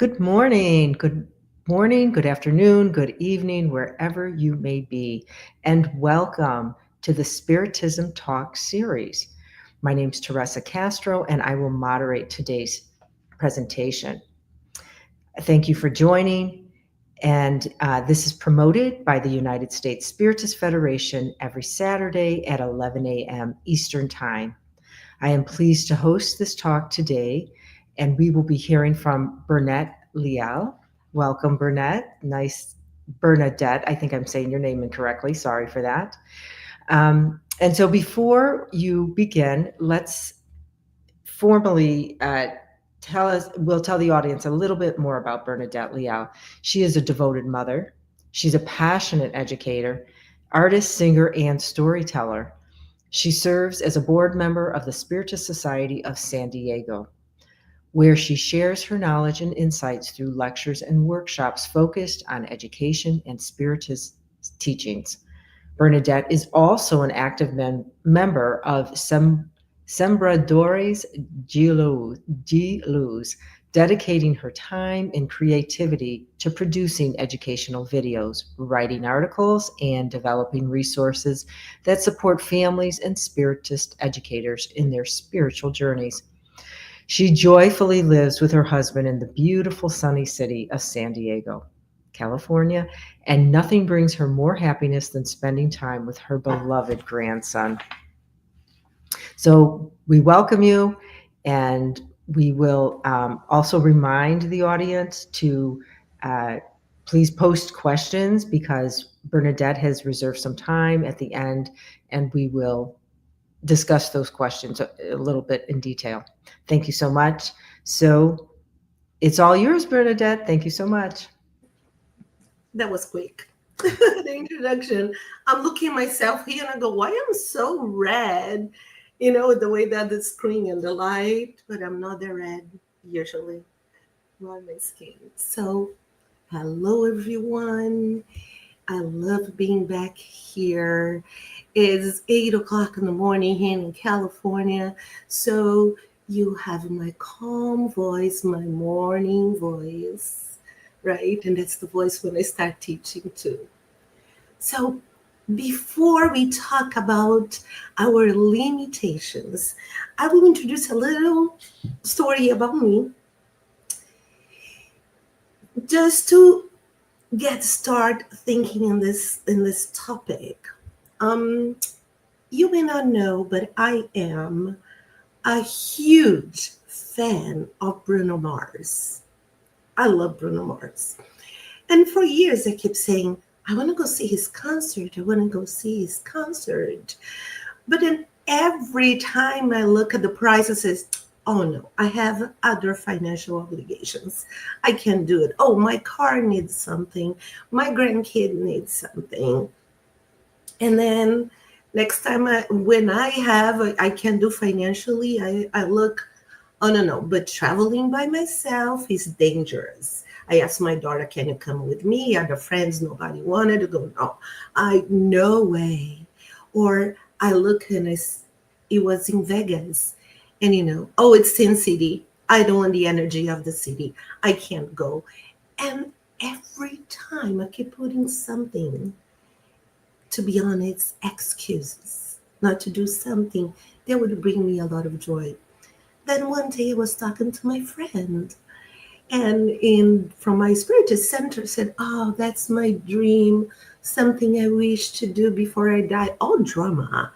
Good morning, good afternoon, good evening, wherever you may be, and welcome to the Spiritism Talk series. My name is Teresa Castro, and I will moderate today's presentation. Thank you for joining, and this is promoted by the United States Spiritist Federation every Saturday at 11 a.m. Eastern Time. I am pleased to host this talk today, and we will be hearing from Bernadete Leal. Welcome, Bernadette. I think I'm saying your name incorrectly. Sorry for that. And so before you begin, let's formally we'll tell the audience a little bit more about Bernadete Leal. She is a devoted mother. She's a passionate educator, artist, singer, and storyteller. She serves as a board member of the Spiritist Society of San Diego, where she shares her knowledge and insights through lectures and workshops focused on education and Spiritist teachings. Bernadette is also an active member of Sembradores de Luz, dedicating her time and creativity to producing educational videos, writing articles, and developing resources that support families and Spiritist educators in their spiritual journeys. She joyfully lives with her husband in the beautiful sunny city of San Diego, California, and nothing brings her more happiness than spending time with her beloved grandson. So we welcome you, and we will also remind the audience to please post questions because Bernadette has reserved some time at the end, and we will discuss those questions a little bit in detail. Thank you so much. So it's all yours, Bernadette. Thank you so much. That was quick. The introduction. I'm looking at myself here and I go, why am I so red? The way that the screen and the light, but I'm not that red usually on my skin. So, hello everyone. I love being back here. It's 8 o'clock in the morning here in California. So, you have my calm voice, my morning voice, right? And that's the voice when I start teaching too. So, before we talk about our limitations, I will introduce a little story about me just to get start thinking in this topic. Um, you may not know, but I am a huge fan of Bruno Mars. I love Bruno Mars. And for years, I kept saying, I want to go see his concert. I want to go see his concert. But then every time I look at the price, I says, oh no, I have other financial obligations. I can't do it. Oh, my car needs something. My grandkid needs something. And then next time when I can do financially, I look, oh no. But traveling by myself is dangerous. I asked my daughter, can you come with me? Other friends, nobody wanted to go. No way. Or I look and it was in Vegas. And oh, it's Sin City. I don't want the energy of the city. I can't go. And every time I keep putting something, to be honest, excuses not to do something that would bring me a lot of joy. Then one day I was talking to my friend, and in from my spiritist center said, "Oh, that's my dream, something I wish to do before I die." All drama,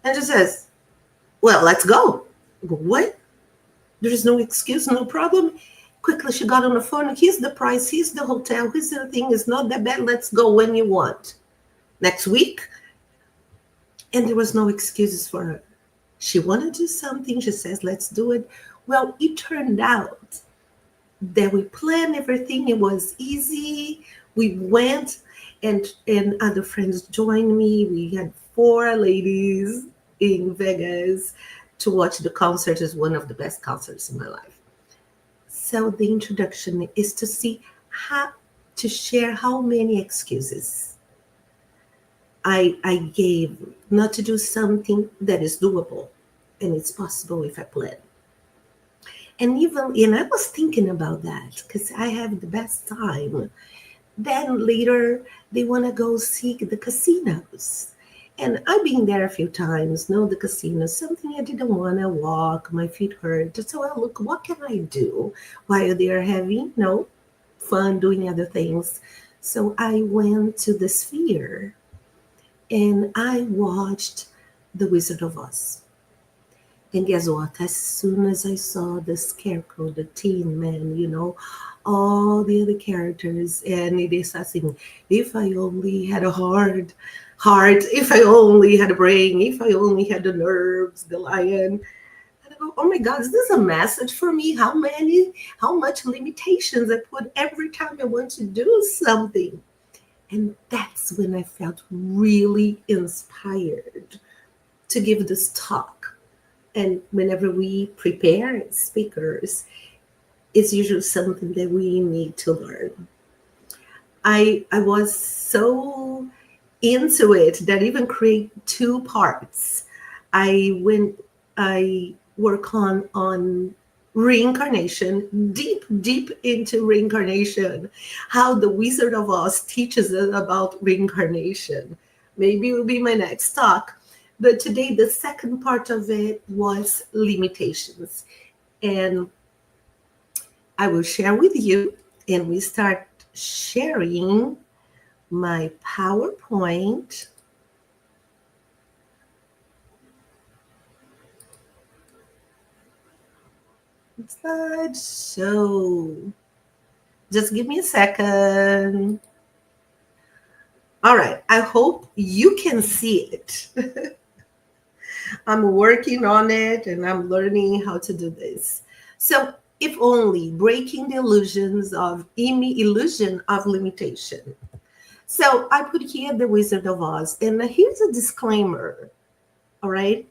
and she says, "Well, let's go." I go, what? There is no excuse, no problem. Quickly, she got on the phone. Here's the price. Here's the hotel. Here's the thing. It's not that bad. Let's go when you want. Next week, and there was no excuses for her. She wanted to do something. She says, let's do it. Well, it turned out that we planned everything. It was easy. We went, and other friends joined me. We had 4 ladies in Vegas to watch the concert. Is one of the best concerts in my life. So the introduction is to see how to share how many excuses I gave not to do something that is doable and it's possible if I plan. And I was thinking about that because I have the best time. Then later, they want to go see the casinos. And I've been there a few times, know the casino, something I didn't want to walk, my feet hurt. So I look, what can I do while they're having, fun doing other things? So I went to the Sphere and I watched The Wizard of Oz. And guess what? As soon as I saw the Scarecrow, the Tin Man, all the other characters, and it is asking, if I only had a heart, if I only had a brain, if I only had the nerves, the lion. And I go, oh my God, is this a message for me? How much limitations I put every time I want to do something? And that's when I felt really inspired to give this talk. And whenever we prepare speakers, it's usually something that we need to learn. I was so into it that even create two parts. I work on reincarnation, deep into reincarnation, how the Wizard of Oz teaches us about reincarnation. Maybe it will be my next talk. But today the second part of it was limitations. And I will share with you, and we start sharing my PowerPoint. Slideshow. Just give me a second. All right. I hope you can see it. I'm working on it and I'm learning how to do this. So, if only breaking the illusion of limitation. So I put here the Wizard of Oz, and here's a disclaimer. All right.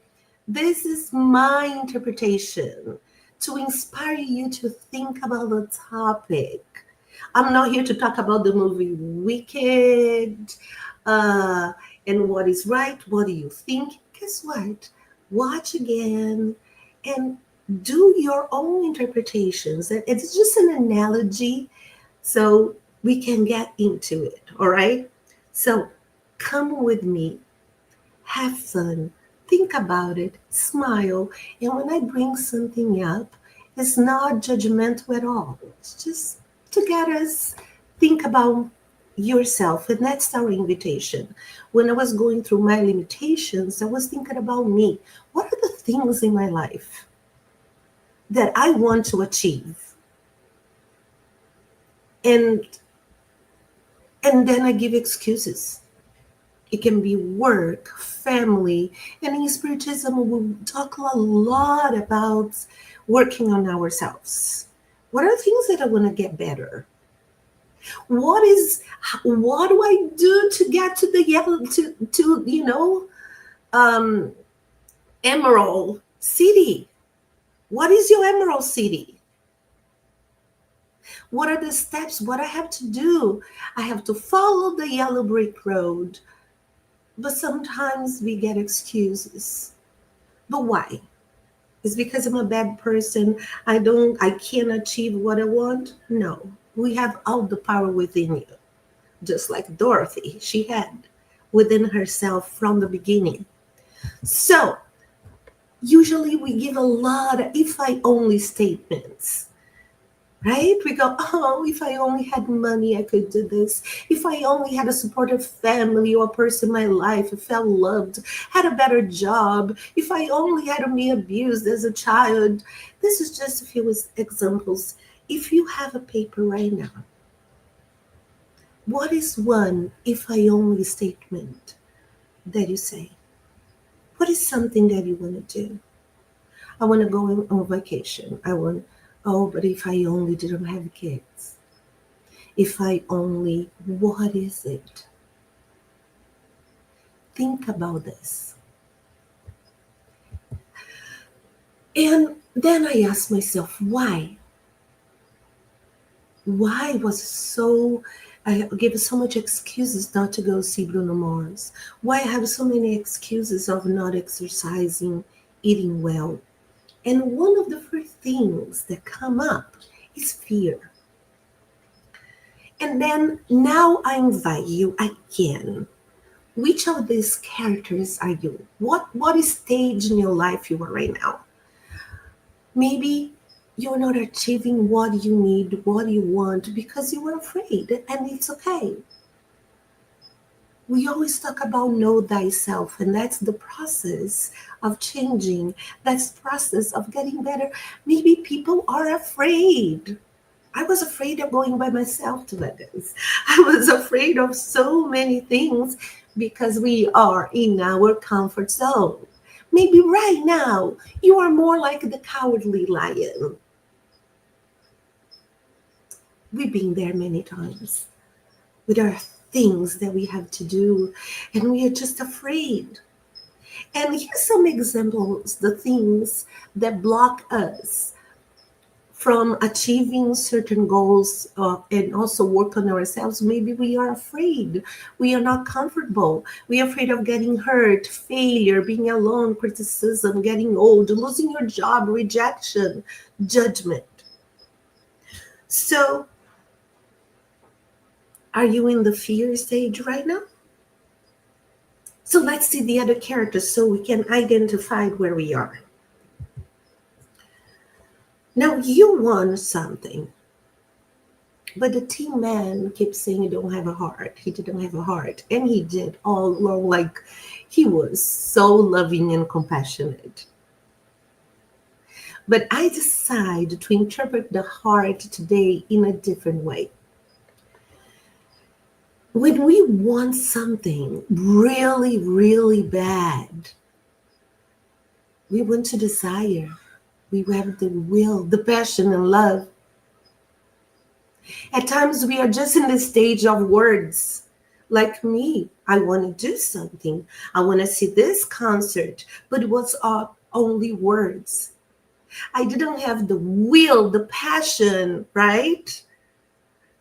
This is my interpretation to inspire you to think about the topic. I'm not here to talk about the movie Wicked uh, and what is right. What do you think? Guess what? Watch again and do your own interpretations. It's just an analogy so we can get into it. All right. So come with me, have fun, think about it, smile. And when I bring something up, it's not judgmental at all. It's just to get us think about yourself. And that's our invitation. When I was going through my limitations, I was thinking about me. What are the things in my life that I want to achieve? And then I give excuses. It can be work, family, and in Spiritism, we talk a lot about working on ourselves. What are things that I want to get better? What do I do to get to the yellow to um, Emerald City? What is your Emerald City? What are the steps? What I have to do? I have to follow the yellow brick road. But sometimes we get excuses. But why? It's because I'm a bad person. I can't achieve what I want. No. We have all the power within you. Just like Dorothy, she had within herself from the beginning. So usually we give a lot of if I only statements. Right? We go, oh, if I only had money, I could do this. If I only had a supportive family or person in my life, I felt loved, had a better job. If I only hadn't been abused as a child. This is just a few examples. If you have a paper right now, what is one if I only statement that you say? What is something that you want to do? I want to go on vacation. Oh, but if I only didn't have kids. If I only, what is it? Think about this. And then I ask myself, why? Why was I gave so much excuses not to go see Bruno Mars? Why I have so many excuses of not exercising, eating well? And one of the first things that come up is fear. And then now I invite you again. Which of these characters are you? What is stage in your life you are right now? Maybe you're not achieving what you need, what you want because you were afraid, and it's okay. We always talk about know thyself, and that's the process of changing. That's the process of getting better. Maybe people are afraid. I was afraid of going by myself to Vegas. I was afraid of so many things because we are in our comfort zone. Maybe right now you are more like the cowardly lion. We've been there many times with our things that we have to do, and we are just afraid. And here's some examples, the things that block us from achieving certain goals and also work on ourselves. Maybe we are afraid. We are not comfortable. We are afraid of getting hurt, failure, being alone, criticism, getting old, losing your job, rejection, judgment. So, are you in the fear stage right now? So let's see the other characters so we can identify where we are. Now you want something, but the team man keeps saying he don't have a heart. He didn't have a heart. And he did all along, like he was so loving and compassionate. But I decided to interpret the heart today in a different way. When we want something really, really bad, we want to desire. We have the will, the passion, and love. At times, we are just in the stage of words. Like me, I want to do something. I want to see this concert, but it was only words. I didn't have the will, the passion, right?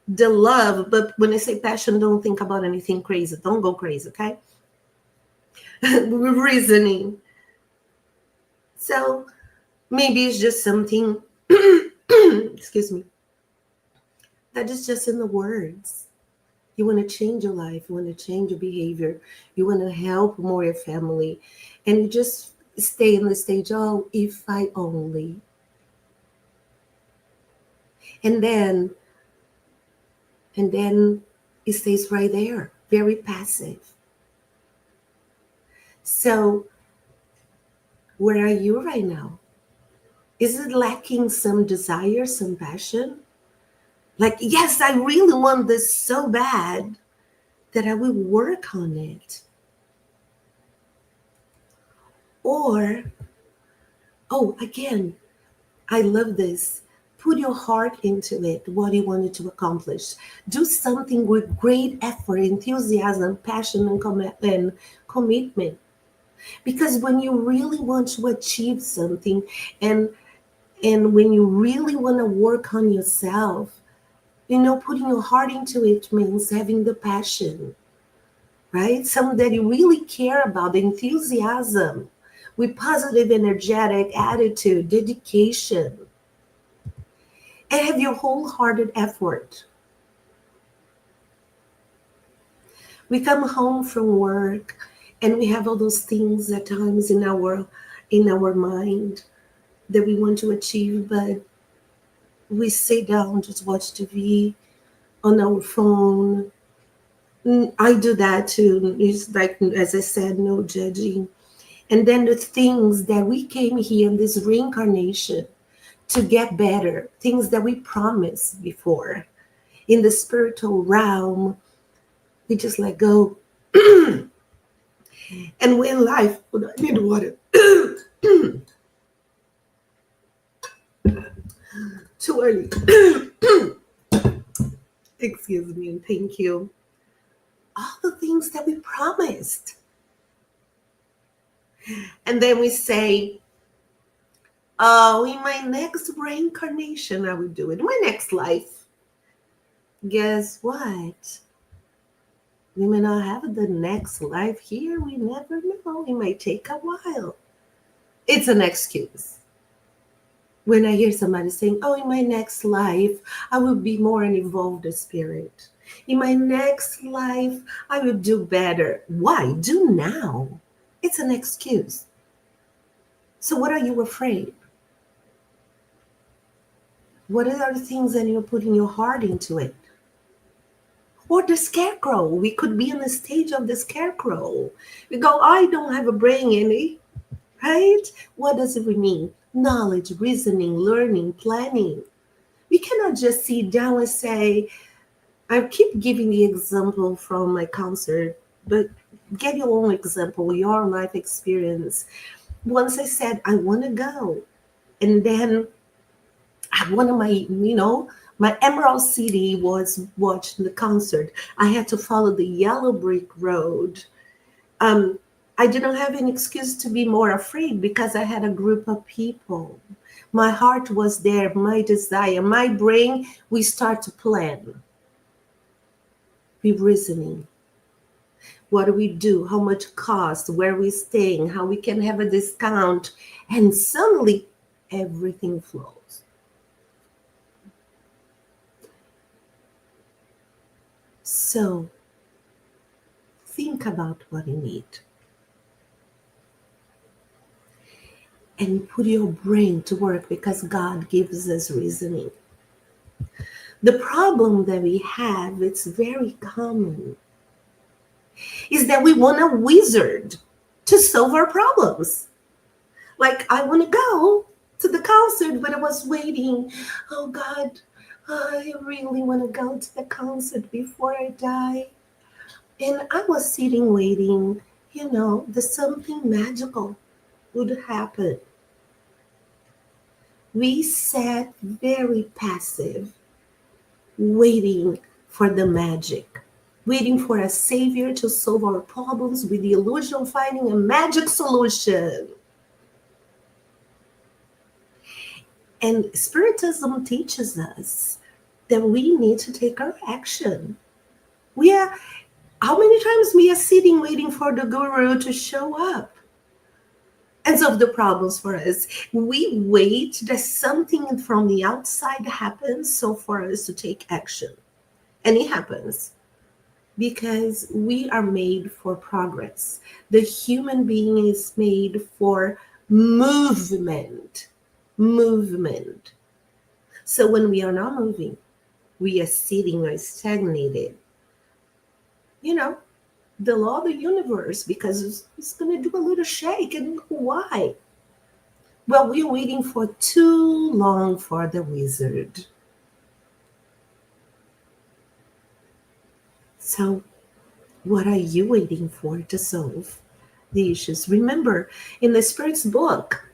The love. But when I say passion, don't think about anything crazy. Don't go crazy, okay? Reasoning. So maybe it's just something, excuse me, that is just in the words. You want to change your life. You want to change your behavior. You want to help more your family. And you just stay in the stage, oh, if I only. And then, and then it stays right there, very passive. So where are you right now? Is it lacking some desire, some passion? Like, yes, I really want this so bad that I will work on it. Or, oh, again, I love this. Put your heart into it, what you wanted to accomplish. Do something with great effort, enthusiasm, passion, and commitment. Because when you really want to achieve something and when you really want to work on yourself, putting your heart into it means having the passion, right? Something that you really care about, the enthusiasm with positive, energetic attitude, dedication, and have your wholehearted effort. We come home from work and we have all those things at times in our mind that we want to achieve, but we sit down, just watch TV on our phone. I do that too. It's like, as I said, no judging. And then the things that we came here in this reincarnation to get better, things that we promised before in the spiritual realm, we just let go. And when life, hold on, I need water. Too early. Excuse me, and thank you. All the things that we promised. And then we say, oh, in my next reincarnation, I will do it. In my next life. Guess what? We may not have the next life here. We never know. It might take a while. It's an excuse. When I hear somebody saying, oh, in my next life, I will be more an evolved spirit. In my next life, I will do better. Why? Do now. It's an excuse. So, what are you afraid? What are the things that you're putting your heart into it? Or the scarecrow. We could be in the stage of the scarecrow. We go, I don't have a brain in me, right? What does it mean? Knowledge, reasoning, learning, planning. We cannot just sit down and say, I keep giving the example from my concert, but get your own example, your life experience. Once I said, I want to go. And then one of my, my Emerald City was watching the concert. I had to follow the yellow brick road. Um, I didn't have an excuse to be more afraid because I had a group of people. My heart was there, my desire, my brain, we start to plan. We reasoning. What do we do? How much cost? Where we staying? How we can have a discount? And suddenly everything flows. So think about what you need and put your brain to work because God gives us reasoning. The problem that we have, it's very common, is that we want a wizard to solve our problems. Like, I want to go to the concert, but I was waiting. Oh, God, I really want to go to the concert before I die. And I was sitting waiting, that something magical would happen. We sat very passive, waiting for the magic, waiting for a savior to solve our problems with the illusion of finding a magic solution. And Spiritism teaches us that we need to take our action. How many times we are sitting waiting for the guru to show up and solve the problems for us? We wait that something from the outside happens so for us to take action. And it happens because we are made for progress. The human being is made for movement. Movement. So when we are not moving, we are sitting or stagnated. The law of the universe, because it's going to do a little shake. And why? Well, we're waiting for too long for the wizard. So what are you waiting for to solve the issues? Remember, in the Spirit's book,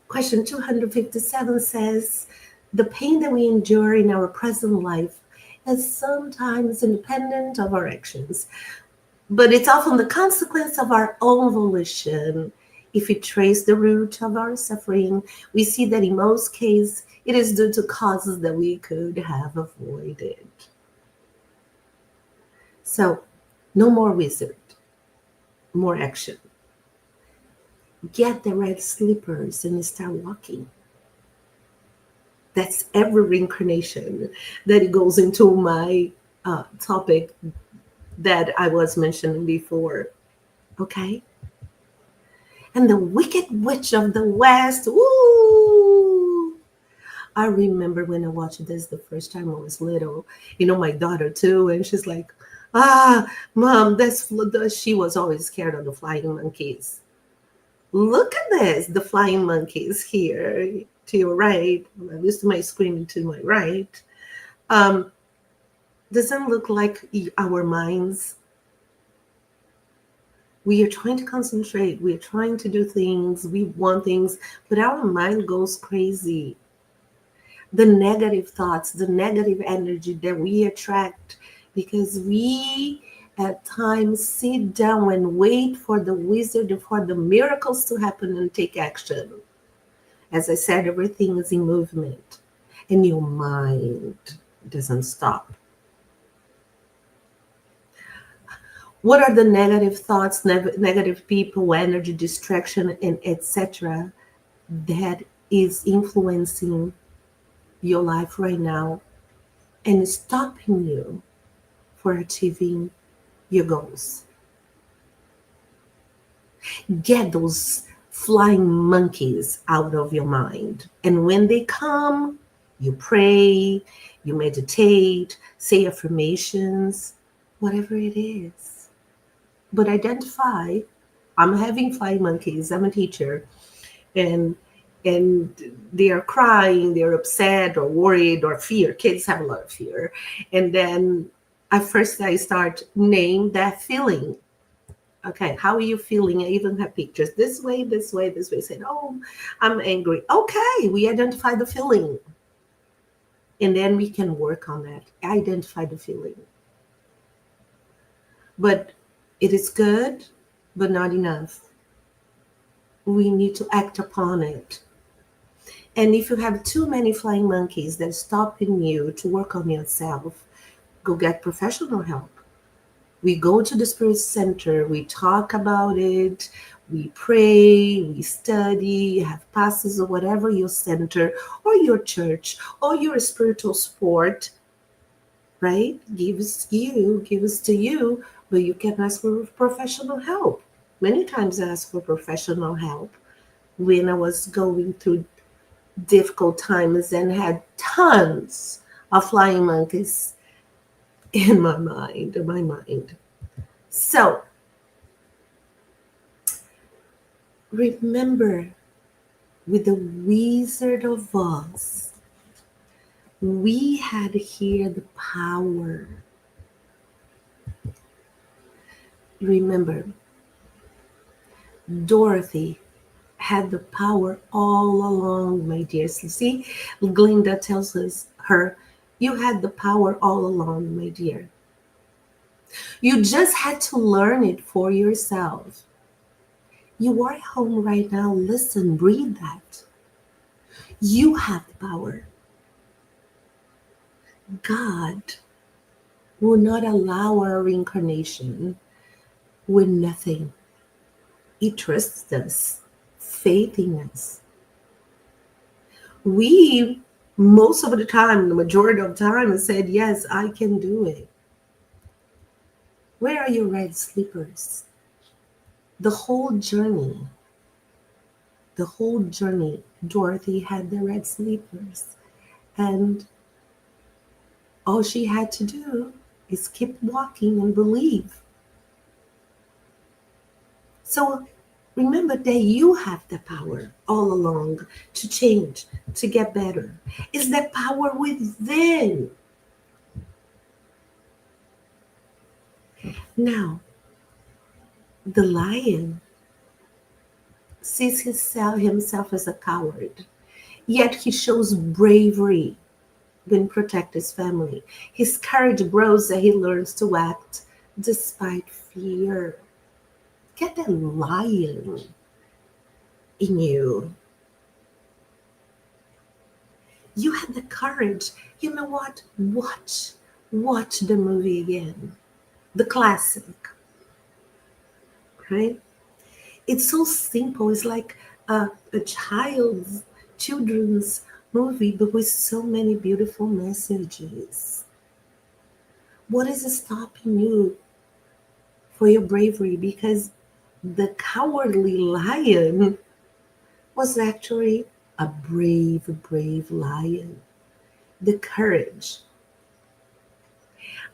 question 257 says, the pain that we endure in our present life is sometimes independent of our actions, but it's often the consequence of our own volition. If we trace the root of our suffering, we see that in most cases, it is due to causes that we could have avoided. So, no more wizard, more action. Get the red slippers and start walking. That's every reincarnation that it goes into my topic that I was mentioning before. Okay? And the Wicked Witch of the West. Ooh! I remember when I watched this the first time I was little. My daughter too, and she's like, Mom, she was always scared of the flying monkeys. Look at this, the flying monkeys here to your right. I'm used to my screen to my right. Doesn't look like our minds. We are trying to concentrate. We are trying to do things. We want things, but our mind goes crazy. The negative thoughts, the negative energy that we attract because we at times sit down and wait for the wizard, for the miracles to happen and take action. As I said, everything is in movement and your mind doesn't stop. What are the negative thoughts, negative people, energy, distraction, and etc. that is influencing your life right now and stopping you for achieving your goals. Get those flying monkeys out of your mind. And when they come, you pray, you meditate, say affirmations, whatever it is. But identify, I'm having flying monkeys, I'm a teacher, and and they are crying, they're upset or worried or fear. Kids have a lot of fear. And then at first I start name that feeling. Okay, how are you feeling? I even have pictures. This way, this way, this way. Said, oh, I'm angry. Okay, we identify the feeling. And then we can work on that. Identify the feeling. But it is good, but not enough. We need to act upon it. And if you have too many flying monkeys that's stopping you to work on yourself, go get professional help. We go to the Spirit Center, we talk about it, we pray, we study, have passes or whatever your center or your church or your spiritual sport, right? Gives to you, but you can ask for professional help. Many times I asked for professional help when I was going through difficult times and had tons of flying monkeys in my mind. So remember, with the Wizard of Oz, we had here the power. Remember, Dorothy had the power all along, my dear. So see, Glinda tells us her, you had the power all along, my dear. You just had to learn it for yourself. You are at home right now. Listen, breathe that. You have the power. God will not allow our reincarnation with nothing. He trusts us, faith in us. We, most of the time, the majority of the time, said, yes, I can do it. Where are your red slippers? The whole journey, Dorothy had the red slippers. And all she had to do is keep walking and believe. So remember that you have the power all along to change, to get better. It's that power within. Now, the lion sees himself as a coward, yet he shows bravery when protect his family. His courage grows as he learns to act despite fear. Get that lion in you. You had the courage. You know what? Watch the movie again. The classic, right? It's so simple. It's like a children's movie, but with so many beautiful messages. What is stopping you for your bravery? Because the cowardly lion was actually a brave lion. The courage.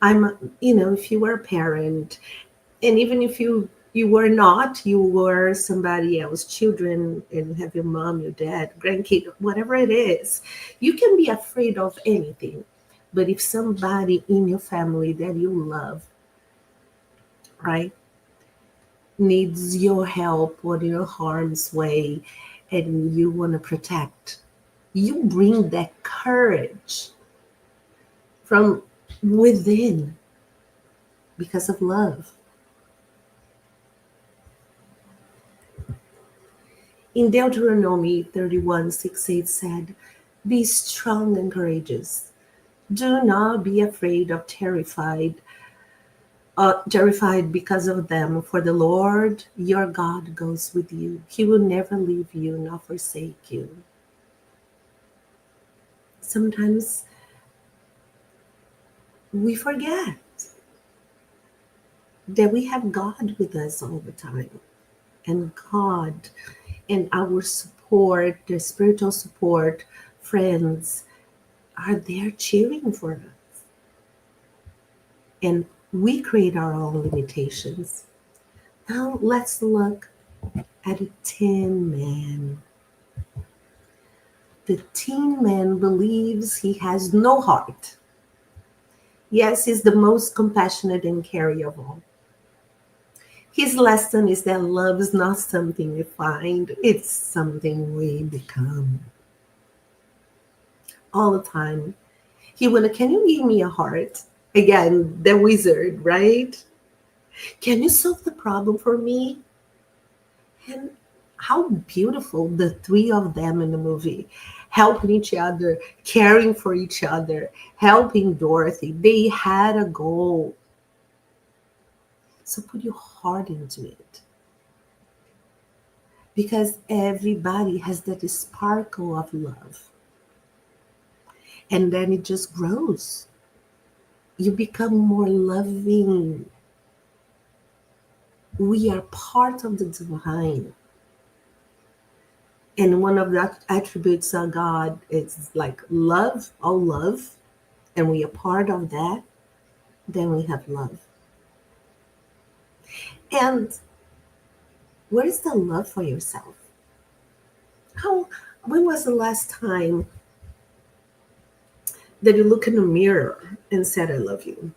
If you were a parent, and even if you were not, you were somebody else, children, and have your mom, your dad, grandkid, whatever it is, you can be afraid of anything. But if somebody in your family that you love, right, needs your help or your harm's way, and you want to protect, you bring that courage from within because of love. In Deuteronomy 31:6, it said, be strong and courageous. Do not be afraid of terrified because of them, for the Lord your God goes with you. He will never leave you nor forsake you. sometimes we forget that we have God with us all the time. And God and our support, the spiritual support, friends are there cheering for us. And we create our own limitations. Now let's look at a tin man. The tin man believes he has no heart. Yes, he's the most compassionate and caring of all. His lesson is that love is not something we find, it's something we become. All the time. He went, can you give me a heart? Again, the wizard, right? Can you solve the problem for me? And how beautiful the three of them in the movie, helping each other, caring for each other, helping Dorothy. They had a goal. So put your heart into it. Because everybody has that sparkle of love. And then it just grows. You become more loving. We are part of the divine. And one of the attributes of God is like love, all love, and we are part of that, then we have love. And where is the love for yourself? When was the last time that you look in the mirror and said, I love you?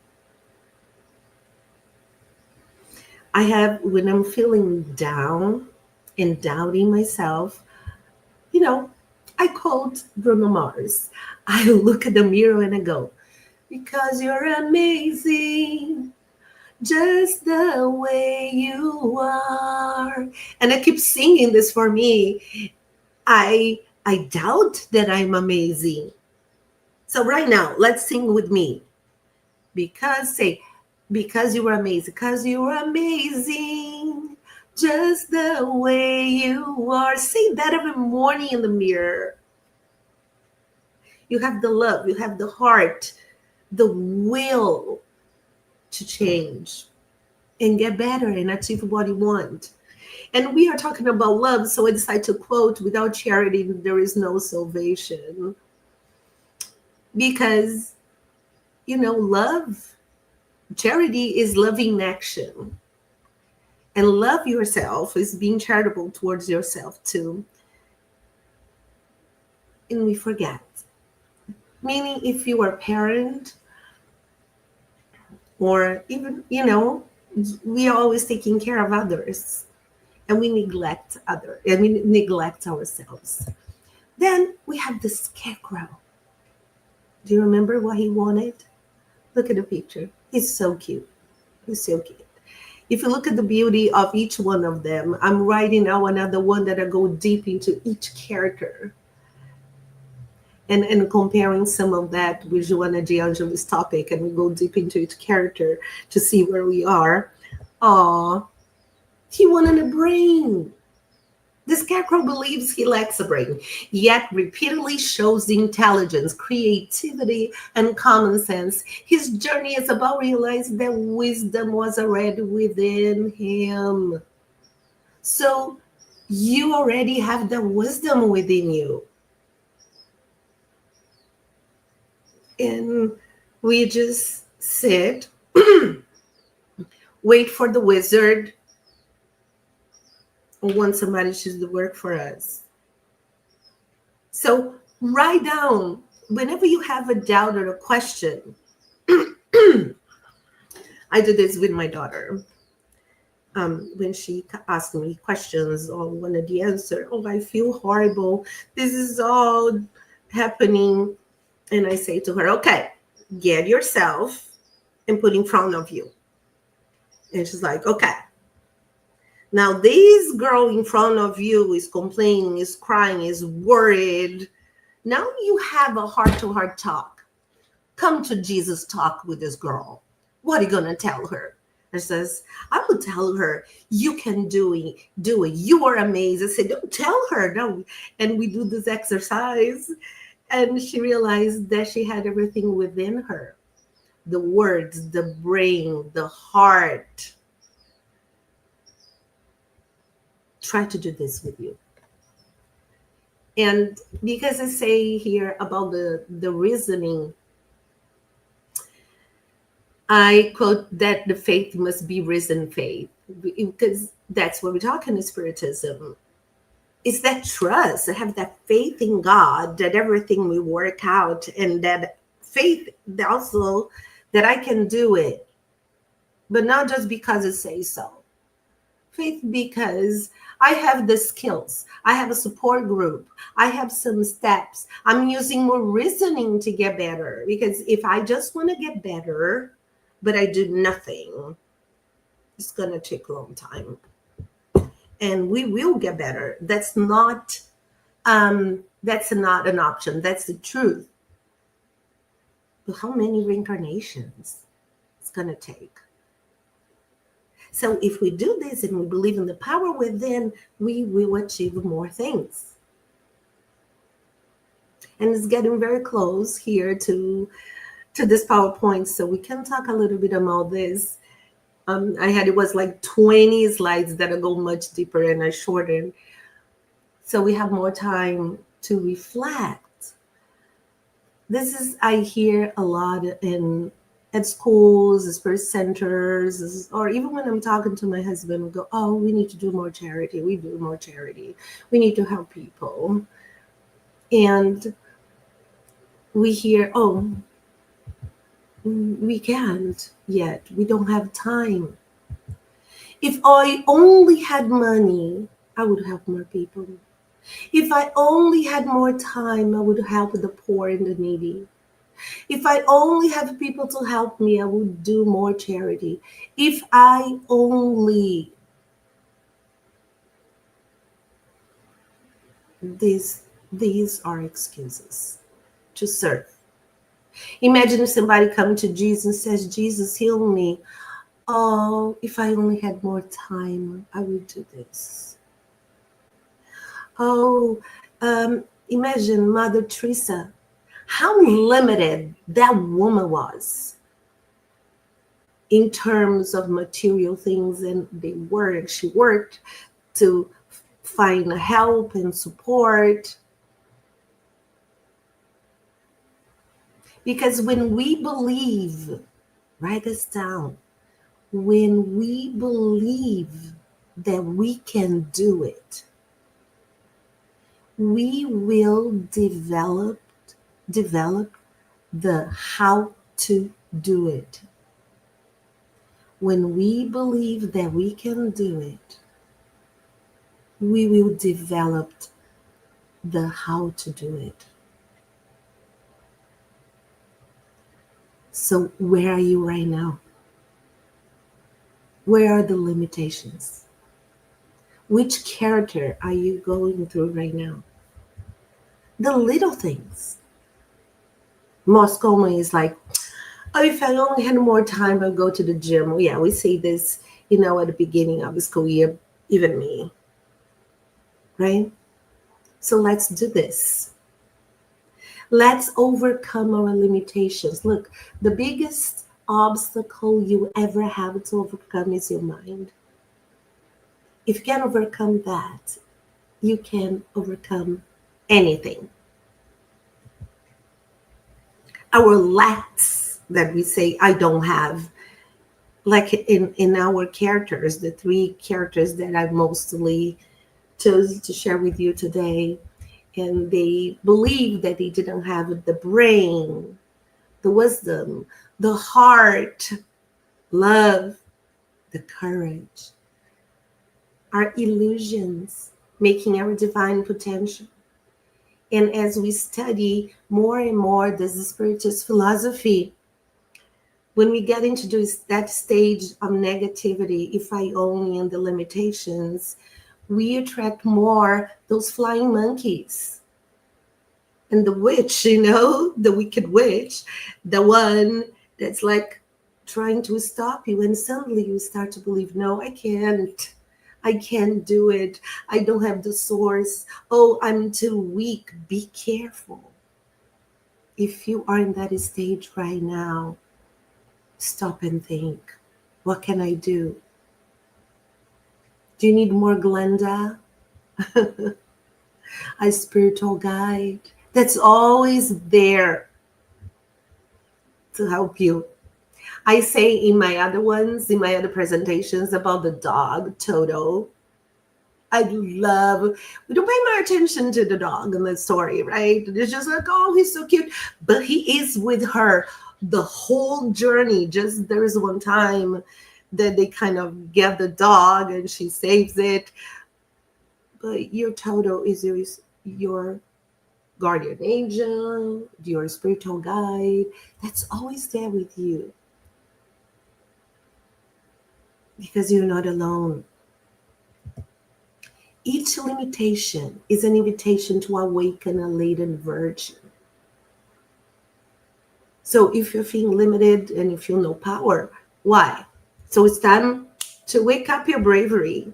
I have, when I'm feeling down and doubting myself, you know, I quote Bruno Mars. I look at the mirror and I go, because you're amazing, just the way you are. And I keep singing this for me. I doubt that I'm amazing. So right now, let's sing with me. Because you were amazing. Because you were amazing, just the way you are. Say that every morning in the mirror. You have the love, you have the heart, the will to change and get better and achieve what you want. And we are talking about love, so I decided to quote, without charity, there is no salvation. Because, love, charity is loving action. And love yourself is being charitable towards yourself too. And we forget. Meaning, if you are a parent, or even, we are always taking care of others and we neglect we neglect ourselves. Then we have the scarecrow. Do you remember what he wanted? Look at the picture. He's so cute. He's so cute. If you look at the beauty of each one of them, I'm writing now another one that I go deep into each character. And comparing some of that with Joanna D'Angeli's topic, and we go deep into each character to see where we are. He wanted a brain. The scarecrow believes he lacks a brain, yet repeatedly shows the intelligence, creativity, and common sense. His journey is about realizing that wisdom was already within him. So you already have the wisdom within you. And we just sit, wait for the wizard, and want somebody to do the work for us. So write down whenever you have a doubt or a question. I do this with my daughter. When she asks me questions or wanted the answer, I feel horrible. This is all happening. And I say to her, okay, get yourself and put in front of you. And she's like, okay. Now this girl in front of you is complaining, is crying, is worried. Now you have a heart-to-heart talk. Come to Jesus talk with this girl. What are you going to tell her? And says, I would tell her, you can do it. You are amazing. I said, don't tell her. No. And we do this exercise. And she realized that she had everything within her: the words, the brain, the heart. Try to do this with you. And because I say here about the reasoning, I quote that the faith must be risen faith, because that's what we talk in Spiritism. It's that trust, have that faith in God that everything will work out, and that faith also that I can do it, but not just because it says so. Faith because I have the skills, I have a support group, I have some steps. I'm using more reasoning to get better, because if I just want to get better, but I do nothing, it's going to take a long time. And we will get better. That's not an option. That's the truth. But how many reincarnations it's going to take? So if we do this and we believe in the power within, we will achieve more things. And it's getting very close here to this PowerPoint, so we can talk a little bit about this. It was like 20 slides that go much deeper, and I shortened. So we have more time to reflect. This is, I hear a lot at schools, spirit centers, or even when I'm talking to my husband, we go, oh, we need to do more charity. We do more charity. We need to help people. And we hear, oh, we can't yet. We don't have time. If I only had money, I would help more people. If I only had more time, I would help the poor and the needy. If I only have people to help me, I would do more charity. If I only. These are excuses to serve. Imagine if somebody comes to Jesus and says, Jesus, heal me. Oh, if I only had more time, I would do this. Oh, imagine Mother Teresa, how limited that woman was in terms of material things, and she worked to find help and support. Because when we believe, write this down, when we believe that we can do it, we will develop the how to do it. When we believe that we can do it, we will develop the how to do it. So where are you right now? Where are the limitations? Which character are you going through right now? The little things. Most commonly is like, oh, if I only had more time, I'd go to the gym. Well, yeah, we say this, at the beginning of the school year, even me, right? So let's do this. Let's overcome our limitations. Look, the biggest obstacle you ever have to overcome is your mind. If you can overcome that, you can overcome anything. Our lacks that we say, I don't have, like in our characters, the 3 characters that I mostly chose to share with you today, and they believe that they didn't have the brain, the wisdom, the heart, love, the courage, our illusions, making our divine potential. And as we study more and more this Spiritist philosophy, when we get into that stage of negativity, if I only, and the limitations, we attract more those flying monkeys. And the witch, the wicked witch, the one that's like trying to stop you. And suddenly you start to believe, no, I can't do it. I don't have the source. Oh, I'm too weak. Be careful. if you are in that stage right now, stop and think, what can I do? Do you need more Glenda? A spiritual guide that's always there to help you. I say in my other ones, in my other presentations about the dog, Toto. I love, we don't pay much attention to the dog in the story, right? It's just like, oh, he's so cute. But he is with her the whole journey. Just there's one time that they kind of get the dog and she saves it. But your Toto is your guardian angel, your spiritual guide that's always there with you because you're not alone. Each limitation is an invitation to awaken a latent virgin. So if you're feeling limited and you feel no power, why? So it's time to wake up your bravery.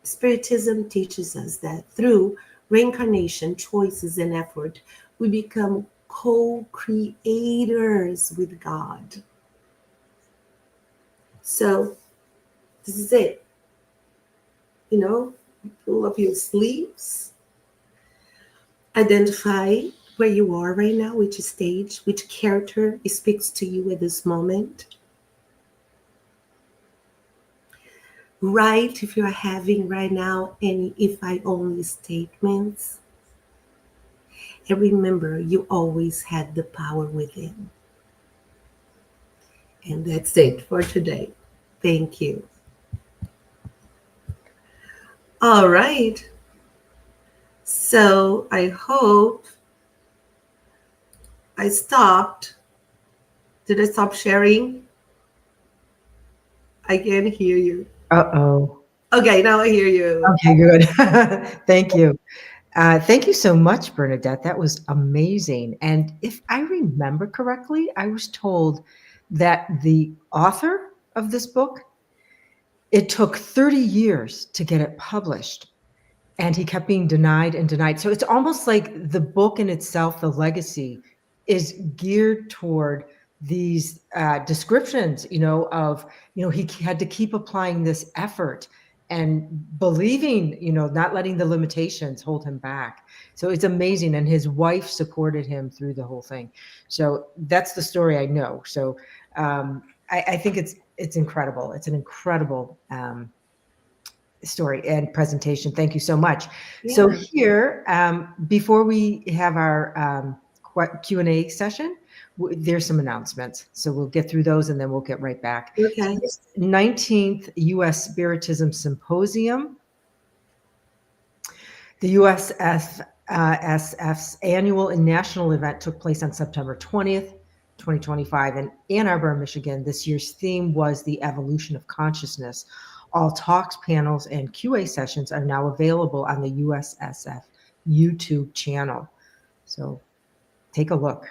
Spiritism teaches us that through reincarnation, choices, and effort, we become co-creators with God. So this is it. Pull up your sleeves, identify where you are right now, which stage, which character speaks to you at this moment. Write if you're having right now any if I only statements. And remember, you always had the power within. And that's it for today. Thank you. All right. So I hope I stopped. Did I stop sharing? I can't hear you. Uh-oh. Okay, now I hear you. Okay, good. Thank you. Thank you so much, Bernadette. That was amazing. And if I remember correctly, I was told that the author of this book, it took 30 years to get it published. And he kept being denied and denied. So it's almost like the book in itself, the legacy, is geared toward these descriptions, of, he had to keep applying this effort and believing, not letting the limitations hold him back. So it's amazing. And his wife supported him through the whole thing. So that's the story I know. So I think it's incredible. It's an incredible story and presentation. Thank you so much. Yeah. So here, before we have our Q&A session, there's some announcements. So we'll get through those and then we'll get right back. Okay. So this 19th U.S. Spiritism Symposium, the USSF's annual and national event took place on September 20th, 2025 in Ann Arbor, Michigan. This year's theme was the evolution of consciousness. All talks, panels, and QA sessions are now available on the USSF YouTube channel. So take a look.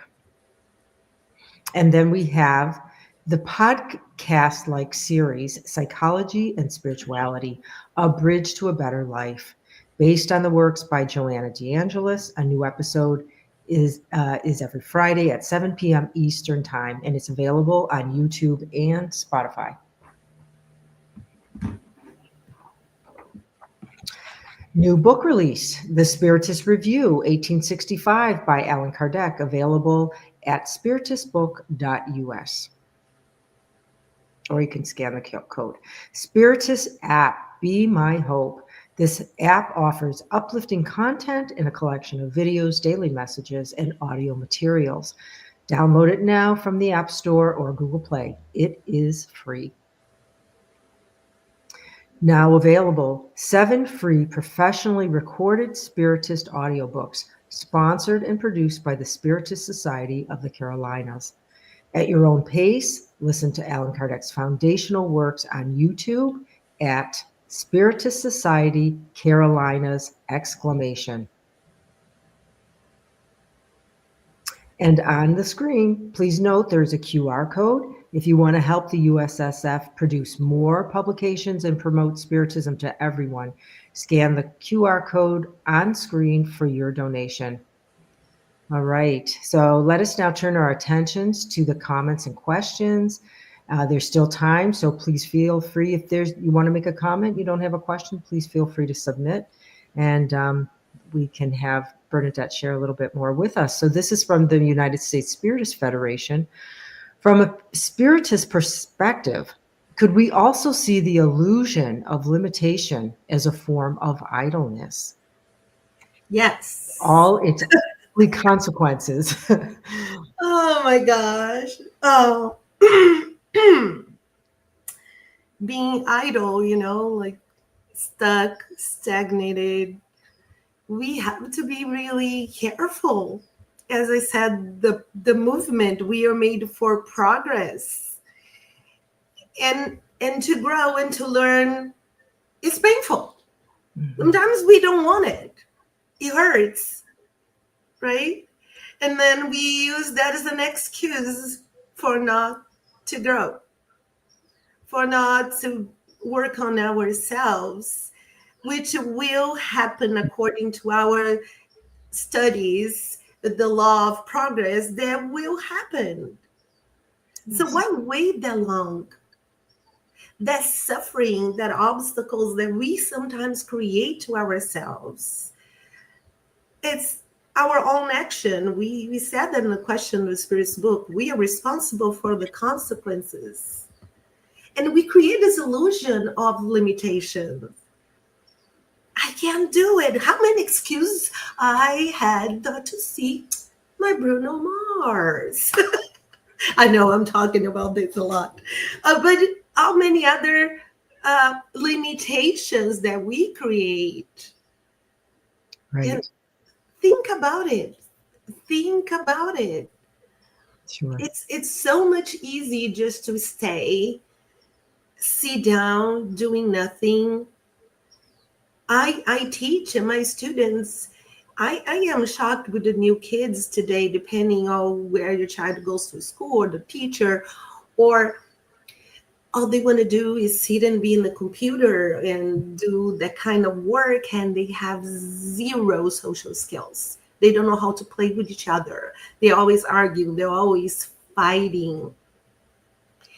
And then we have the podcast-like series, Psychology and Spirituality, A Bridge to a Better Life. Based on the works by Joanna DeAngelis, a new episode is every Friday at 7 p.m. Eastern Time, and it's available on YouTube and Spotify. New book release, The Spiritist Review, 1865 by Allan Kardec, available at spiritistbook.us. Or you can scan the code. Spiritist app, Be My Hope. This app offers uplifting content and a collection of videos, daily messages, and audio materials. Download it now from the App Store or Google Play. It is free. Now available, 7 free professionally recorded Spiritist audiobooks, sponsored and produced by the Spiritist Society of the Carolinas. At your own pace, listen to Allan Kardec's foundational works on YouTube at Spiritist Society Carolinas ! And on the screen, please note there's a QR code. If you want to help the USSF produce more publications and promote Spiritism to everyone, scan the QR code on screen for your donation. All right. So let us now turn our attentions to the comments and questions. There's still time, so please feel free. If you want to make a comment, you don't have a question, please feel free to submit, and we can have Bernadette share a little bit more with us. So this is from the United States Spiritist Federation. From a Spiritist perspective, could we also see the illusion of limitation as a form of idleness? Yes. All its consequences. Oh my gosh. Oh. Being idle, like stuck, stagnated, we have to be really careful. As I said, the movement, we are made for progress. And to grow and to learn is painful. Mhm. Sometimes we don't want it. It hurts, right? And then we use that as an excuse for not to grow, for not to work on ourselves, which will happen according to our studies, the law of progress, that will happen. So Yes. why wait that long? That suffering, that obstacles that we sometimes create to ourselves, it's our own action. We said that in the question of the Spirit's book. We are responsible for the consequences. And we create this illusion of limitation. I can't do it. How many excuses I had not to see my Bruno Mars. I know I'm talking about this a lot. But how many other limitations that we create? And Right. think about it. Think about it. Sure. It's so much easy just to stay, sit down, doing nothing. I teach my students. I am shocked with the new kids today, depending on where your child goes to school or the teacher, or all they want to do is sit and be in the computer and do that kind of work, and they have zero social skills. They don't know how to play with each other. They always argue. They're always fighting.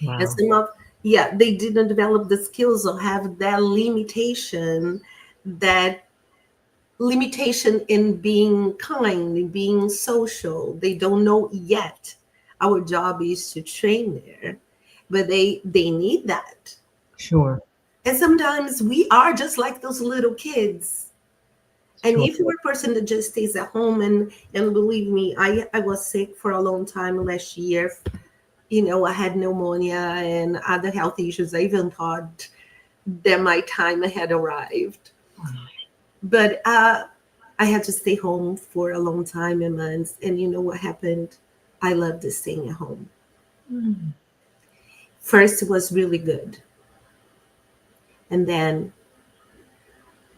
And Wow. some of, yeah, they didn't develop the skills or have that limitation in being kind, in being social. They don't know yet. Our job is to train there, but they need that. Sure. And sometimes we are just like those little kids. And Sure. if you're a person that just stays at home, and believe me, I was sick for a long time last year. I had pneumonia and other health issues. I even thought that my time had arrived. But I had to stay home for a long time and months. And you know what happened? I loved this staying at home. Mm. First, it was really good. And then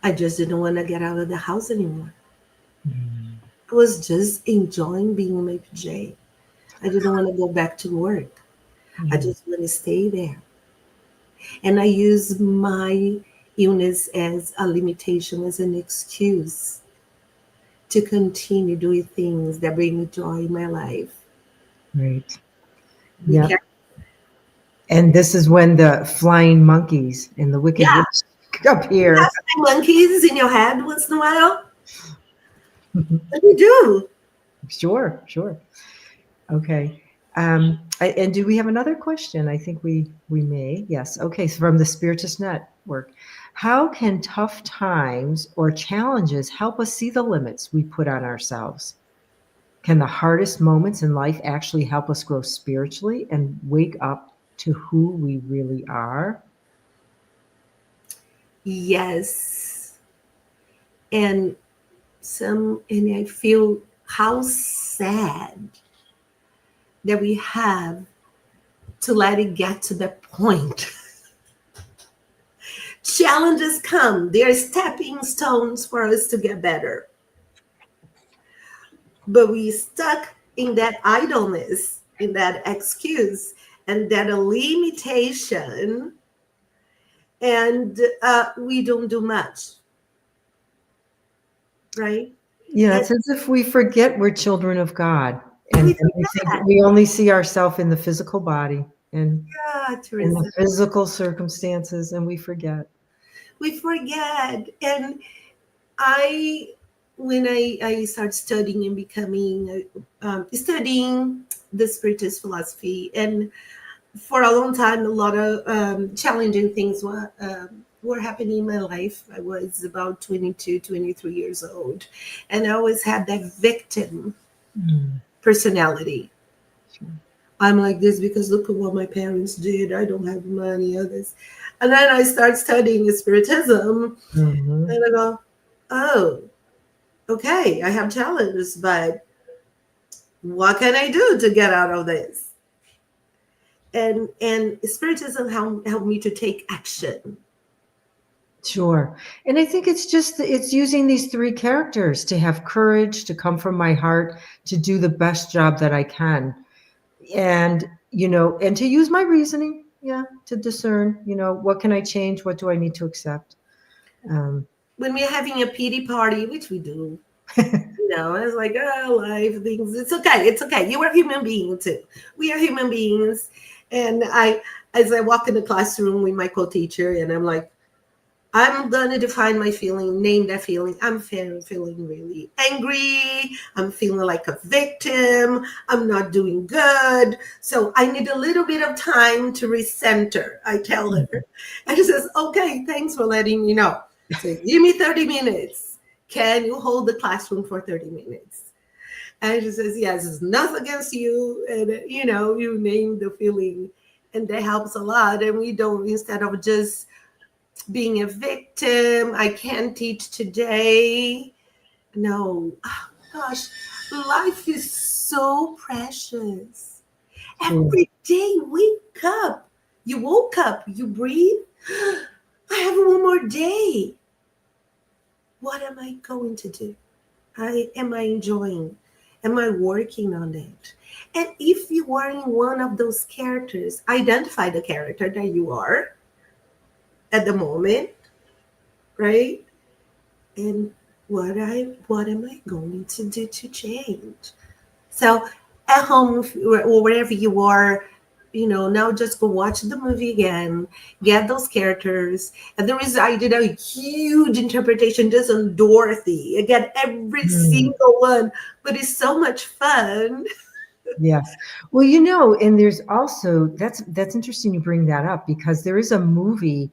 I just didn't want to get out of the house anymore. Mm. I was just enjoying being in my PJ. I didn't want to go back to work. I Yeah. just want to stay there. And I use my illness as a limitation, as an excuse to continue doing things that bring me joy in my life. Right. Be Yep. careful. And this is when the flying monkeys and the wicked Yeah, witch appear. have some monkeys in your head once in a while. What do you do? Sure. Sure. Okay. And do we have another question? I think we may. Yes. Okay. So from the Spiritist Network, how can tough times or challenges help us see the limits we put on ourselves? Can the hardest moments in life actually help us grow spiritually and wake up to who we really are? Yes. And and I feel how sad that we have to let it get to that point. Challenges come, they're stepping stones for us to get better. But we stuck in that idleness, in that excuse, and that limitation, and we don't do much, right? Yeah, And it's as if we forget we're children of God, we and we think forget. we only see ourselves in the physical body and Yeah, in the Teresa. physical circumstances, and we forget. We forget. And I, when I started studying and becoming, studying the Spiritist philosophy, and for a long time, a lot of challenging things were happening in my life. I was about 22, 23 years old, and I always had that victim Mm, personality. sure. I'm like this because look at what my parents did. I don't have money or this. And then I start studying Spiritism, Mhm. and I go, oh, okay, I have challenges, but what can I do to get out of this? And Spiritism helped me to take action. Sure. And I think it's using these 3 characters to have courage, to come from my heart, to do the best job that I can. And, and to use my reasoning, yeah, to discern, what can I change? What do I need to accept? Um, When we're having a pity party, which we do, it's like, oh, life, things, it's okay. It's okay. You are a human being too. We are human beings. And as I walk in the classroom with my co-teacher, and I'm like, I'm going to define my feeling, name that feeling. I'm feeling really angry. I'm feeling like a victim. I'm not doing good. So I need a little bit of time to recenter, I tell her. And she says, okay, thanks for letting me know. So give me 30 minutes. Can you hold the classroom for 30 minutes? And she says, yes, it's nothing against you. And, you name the feeling. And that helps a lot. And we don't, instead of just being a victim, I can't teach today. No, oh, gosh, life is so precious. sure. Every day, wake up. You woke up, you breathe. I have one more day. What am I going to do? Am I enjoying? Am I working on it? And if you are in one of those characters, identify the character that you are at the moment, right? And what am I going to do to change? So at home or wherever you are, now just go watch the movie again, get those characters. And I did a huge interpretation just on Dorothy. I get every Mm, single one, but it's so much fun. yes. Well, and there's also that's interesting you bring that up because there is a movie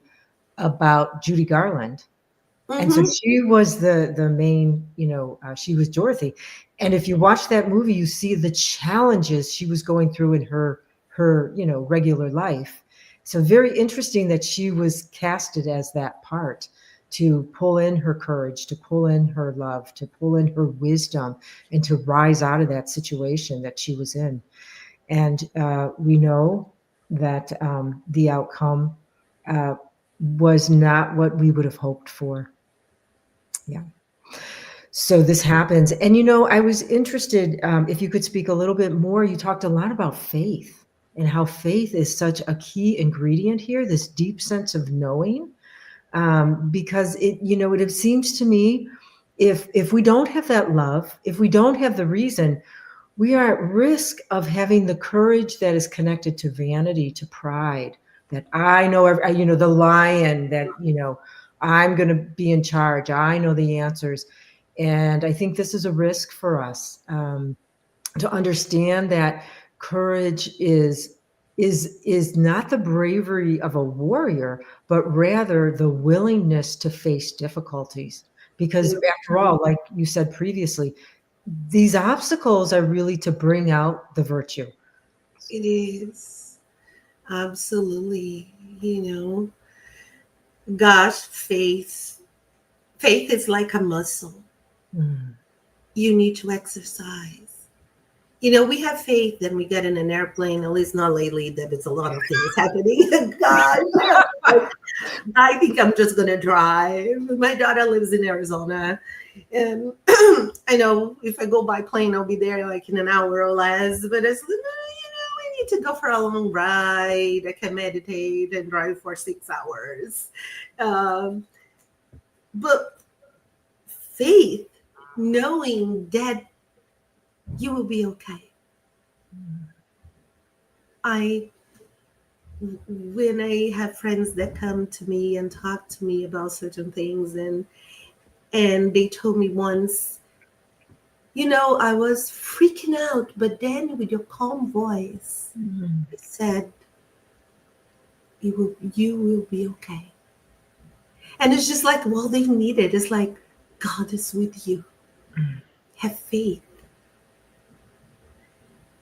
about Judy Garland. And so Hmm. she was the main, she was Dorothy. And if you watch that movie, you see the challenges she was going through in her, regular life. So very interesting that she was casted as that part to pull in her courage, to pull in her love, to pull in her wisdom, and to rise out of that situation that she was in. And we know that the outcome uh, was not what we would have hoped for. Yeah. So this happens. And, I was interested if you could speak a little bit more. You talked a lot about faith and how faith is such a key ingredient here, this deep sense of knowing. Because it seems to me if we don't have that love, if we don't have the reason, we are at risk of having the courage that is connected to vanity, to pride, that I know, the lion that, I'm going to be in charge. I know the answers. And I think this is a risk for us to understand that courage is not the bravery of a warrior, but rather the willingness to face difficulties. Because after all, like you said previously, these obstacles are really to bring out the virtue. It is absolutely, gosh, faith is like a muscle. Mm. You need to exercise. We have faith, then we get in an airplane, at least not lately, that it's a lot of things happening. Gosh, I think I'm just going to drive. My daughter lives in Arizona. And I know if I go by plane, I'll be there like in an hour or less. But it's, I need to go for a long ride. I can meditate and drive for 6 hours. Um, but faith knowing that you will be okay. I when I have friends that come to me and talk to me about certain things, and they told me once, I was freaking out, but then with your calm voice, Mhm. you said, you will be okay. And it's just like, well, they need it. It's like, God is with you. Have faith.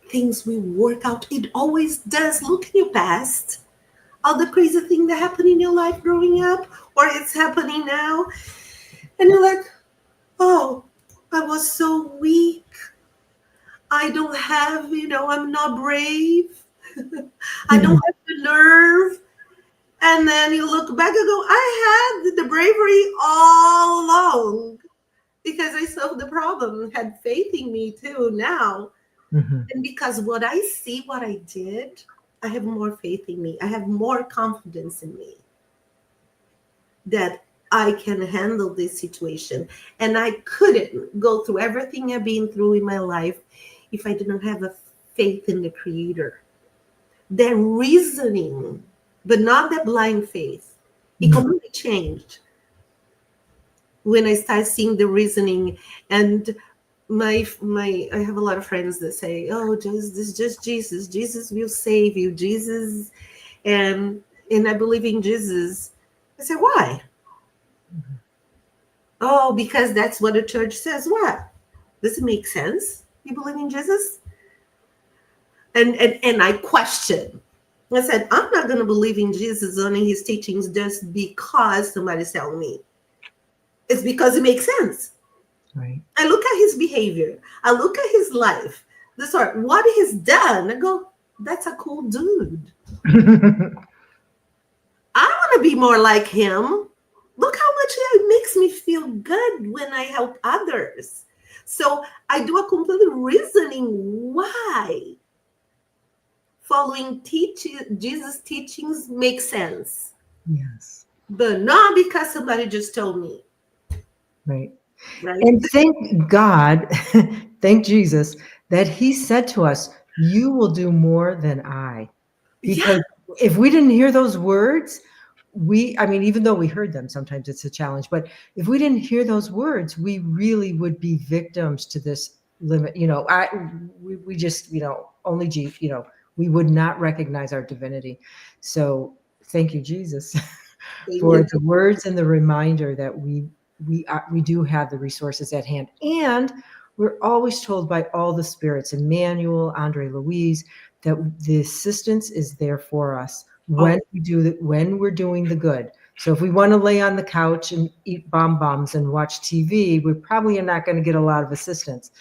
Things will work out. It always does. Look in your past. All the crazy thing that happened in your life growing up, or it's happening now. And you're like, oh, I was so weak. I don't have, I'm not brave. I don't have the nerve. And then you look back and go, I had the bravery all along because I solved the problem, had faith in me too now. Mhm. And because what I see, what I did, I have more faith in me. I have more confidence in me that I can handle this situation. And I couldn't go through everything I've been through in my life if I didn't have a faith in the Creator. That reasoning, but not that blind faith. It Mhm. completely changed when I started seeing the reasoning. And my I have a lot of friends that say, "Oh, just Jesus. Jesus will save you. Jesus," and I believe in Jesus. I say, "Why?" Oh, because that's what the church says. What? Does it make sense? You believe in Jesus? And I question. I said, I'm not going to believe in Jesus and his teachings just because somebody's telling me. It's because it makes sense. Right. I look at his behavior. I look at his life. The sort what he's done. I go, that's a cool dude. I want to be more like him. Look how much it makes me feel good when I help others. So I do a complete reasoning why following Jesus' teachings makes sense, Yes. but not because somebody just told me, Right. right? And thank God, thank Jesus, that He said to us, "You will do more than I." Yeah, Because if we didn't hear those words, I mean, even though we heard them, sometimes it's a challenge, but if we didn't hear those words, we really would be victims to this limit. We just, only we would not recognize our divinity. So thank you, Jesus, thank for you. the words and the reminder that we do have the resources at hand. And we're always told by all the spirits, Emmanuel, Andre Louise, that the assistance is there for us when Oh, when we're doing the good. So if we want to lay on the couch and eat bonbons and watch TV, we probably are not going to get a lot of assistance.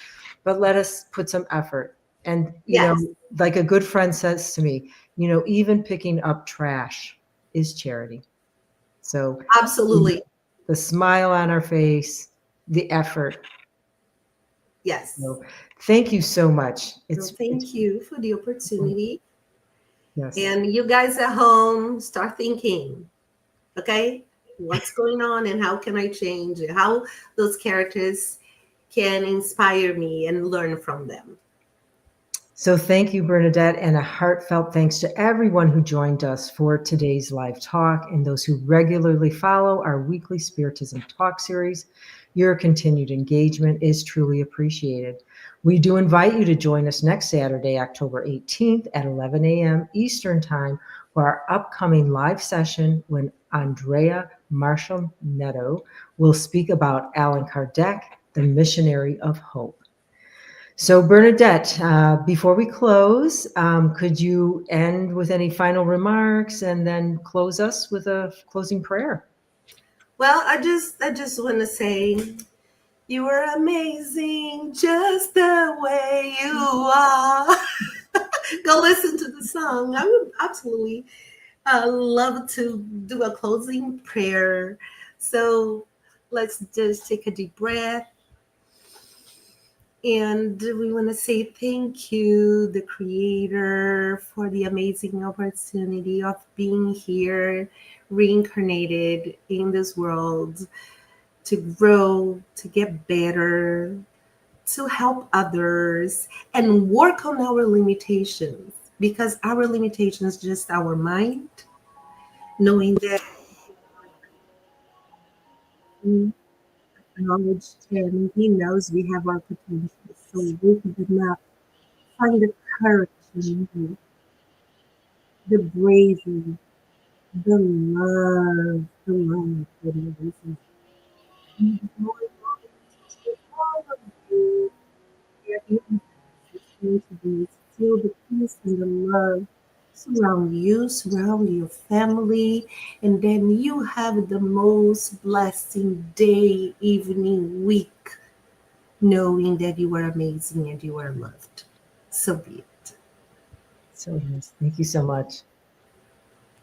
But let us put some effort. And yes, like a good friend says to me, even picking up trash is charity. So absolutely. the smile on our face, the effort. Yes. So thank you so much. Well, It's thank you for the opportunity. yes. And you guys at home, start thinking, okay? What's going on and how can I change it? How those characters can inspire me and learn from them. So thank you, Bernadette, and a heartfelt thanks to everyone who joined us for today's live talk and those who regularly follow our weekly Spiritism Talk series. Your continued engagement is truly appreciated. We do invite you to join us next Saturday, October 18th at 11 a.m. Eastern Time for our upcoming live session when Andrea Marshall Netto will speak about Allan Kardec, the missionary of hope. So, Bernadette, before we close, could you end with any final remarks and then close us with a closing prayer? Well, I just want to say you are amazing just the way you are. Go listen to the song. I would absolutely love to do a closing prayer. So let's just take a deep breath. And we want to say thank you, the Creator, for the amazing opportunity of being here, reincarnated in this world. to grow, to get better, to help others, and work on our limitations, because our limitations just our mind, knowing that he acknowledged him, he knows we have our potential, so we did not find the courage in you, the bravery, the love for the reasons. And the Lord wants to all of you, where even is going to be, feel the peace and the love surround you, surround your family, and then you have the most blessing day, evening, week, knowing that you are amazing and you are loved. So be it. So nice. Thank you so much.